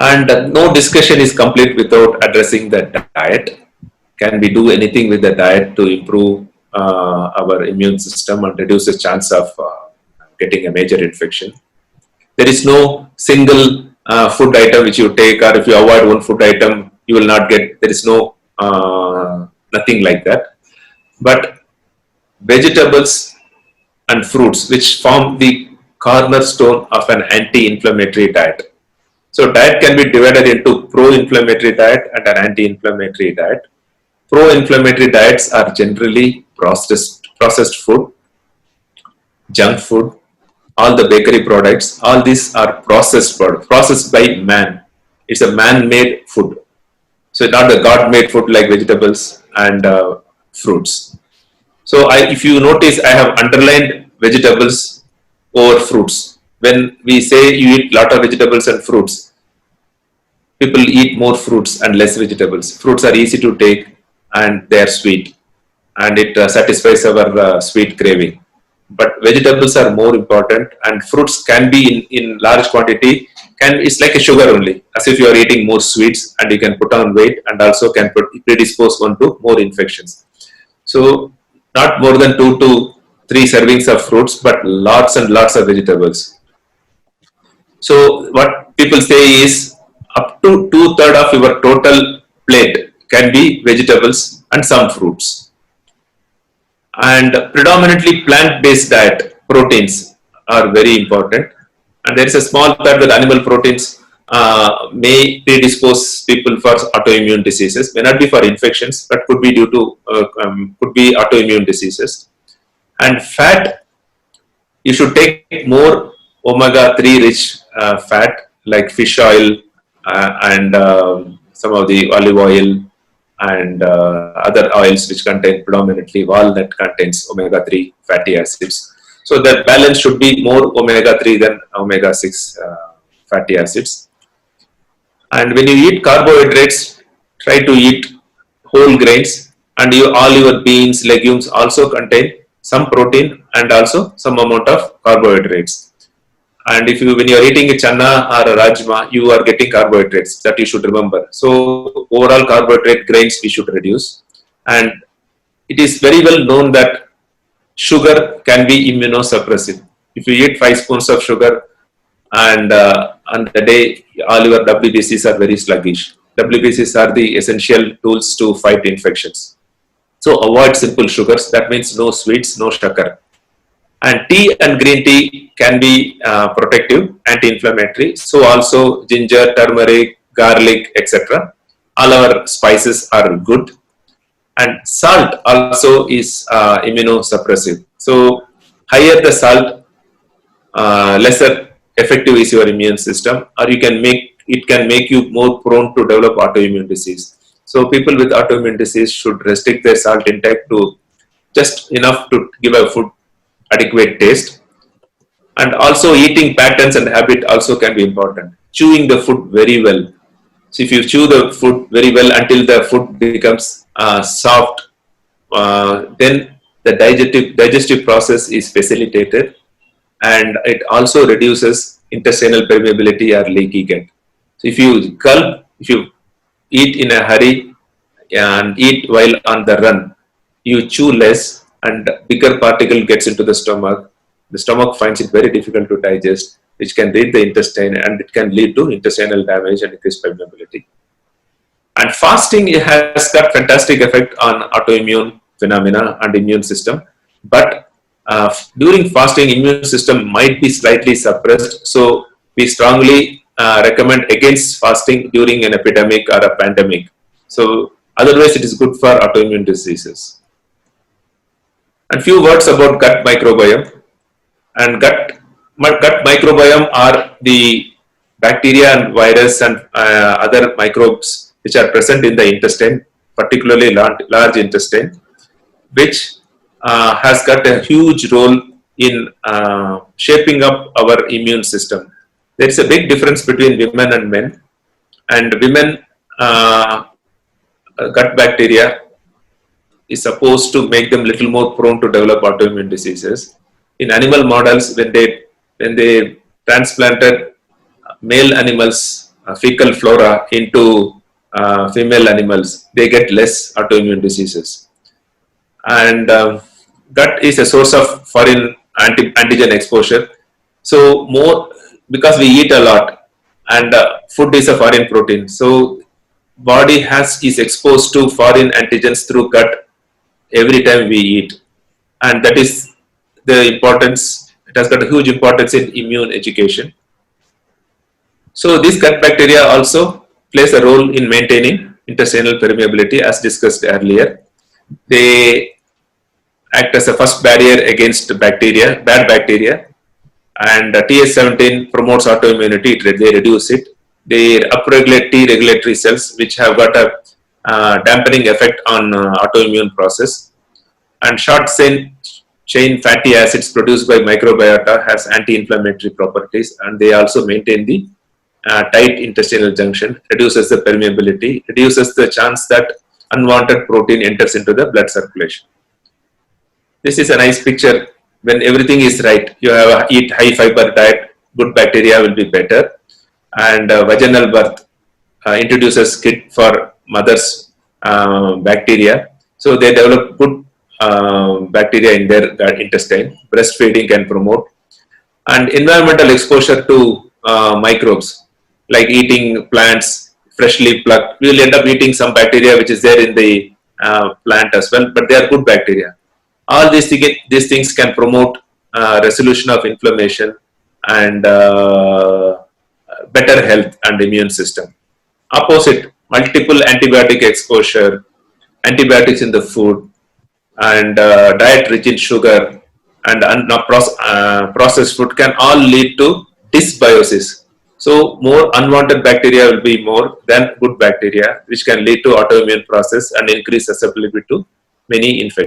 And no discussion is complete without addressing the diet. Can we do anything with the diet to improve our immune system and reduce the chance of getting a major infection? There is no single food item which you take, or if you avoid one food item, you will not get. There is no nothing like that. But vegetables and fruits, which form the cornerstone of an anti-inflammatory diet. So diet can be divided into pro-inflammatory diet and an anti-inflammatory diet. Pro-inflammatory diets are generally processed food, junk food, all the bakery products. All these are processed by man. It's a man-made food. So it's not a God-made food like vegetables and fruits. So if you notice, I have underlined vegetables over fruits. When we say you eat lot of vegetables and fruits, people eat more fruits and less vegetables. Fruits are easy to take and they are sweet, and it satisfies our sweet craving. But vegetables are more important, and fruits can be in large quantity. It's like a sugar only, as if you are eating more sweets, and you can put on weight and also can predispose one to more infections. So not more than 2 to 3 servings of fruits, but lots and lots of vegetables. So what people say is up to 2/3 of your total plate can be vegetables and some fruits. And predominantly plant-based diet, proteins are very important. And there is a small part that animal proteins may predispose people for autoimmune diseases. May not be for infections, but could be due to could be autoimmune diseases. And fat, you should take more omega-3 rich fat like fish oil and some of the olive oil and other oils which contain predominantly walnut contains omega-3 fatty acids. So the balance should be more omega-3 than omega-6 fatty acids. And when you eat carbohydrates, try to eat whole grains, and all your beans, legumes also contain some protein and also some amount of carbohydrates. And when you are eating a chana or a rajma, you are getting carbohydrates, that you should remember. So overall carbohydrate grains we should reduce. And it is very well known that sugar can be immunosuppressive. If you eat 5 spoons of sugar and on the day, all your WBCs are very sluggish. WBCs are the essential tools to fight infections. So avoid simple sugars. That means no sweets, no sugar. And tea and green tea can be protective, anti-inflammatory. So also ginger, turmeric, garlic, etc. All our spices are good. And salt also is immunosuppressive. So higher the salt, lesser effective is your immune system, or it can make you more prone to develop autoimmune disease. So people with autoimmune disease should restrict their salt intake to just enough to give a food adequate taste. And also eating patterns and habit also can be important. Chewing the food very well. So if you chew the food very well until the food becomes soft, then the digestive process is facilitated, and it also reduces intestinal permeability or leaky gut. So if you gulp, if you eat in a hurry and eat while on the run, you chew less and bigger particle gets into the stomach. The stomach finds it very difficult to digest, which can reach the intestine, and it can lead to intestinal damage and increased permeability. And fasting has got fantastic effect on autoimmune phenomena and immune system, but during fasting, immune system might be slightly suppressed. So we strongly recommend against fasting during an epidemic or a pandemic. So otherwise, it is good for autoimmune diseases. And few words about gut microbiome. And gut microbiome are the bacteria and virus and other microbes which are present in the intestine, particularly large intestine, which has got a huge role in shaping up our immune system. There is a big difference between women and men. And women gut bacteria is supposed to make them little more prone to develop autoimmune diseases. In animal models, when they transplanted male animals fecal flora into female animals, they get less autoimmune diseases. And gut is a source of foreign antigen exposure. So more, because we eat a lot, and food is a foreign protein, so body is exposed to foreign antigens through gut every time we eat, and that is the importance. It has got a huge importance in immune education. So this gut bacteria also plays a role in maintaining intestinal permeability, as discussed earlier. They act as a first barrier against bacteria, bad bacteria, and TH17 promotes autoimmunity. They reduce it. They upregulate T regulatory cells, which have got a dampening effect on autoimmune process. And short chain fatty acids produced by microbiota has anti-inflammatory properties, and they also maintain the tight intestinal junction, reduces the permeability, reduces the chance that unwanted protein enters into the blood circulation. This is a nice picture. When everything is right, you have eat high fiber diet, good bacteria will be better. And vaginal birth introduces kit for mother's bacteria, so they develop good bacteria in their intestine. Breastfeeding can promote, and environmental exposure to microbes, like eating plants freshly plucked, we will end up eating some bacteria which is there in the plant as well, but they are good bacteria. All these things can promote resolution of inflammation and better health and immune system. Opposite, multiple antibiotic exposure, antibiotics in the food, and diet rich in sugar and processed food can all lead to dysbiosis. So more unwanted bacteria will be more than good bacteria, which can lead to autoimmune process and increase susceptibility to many infections.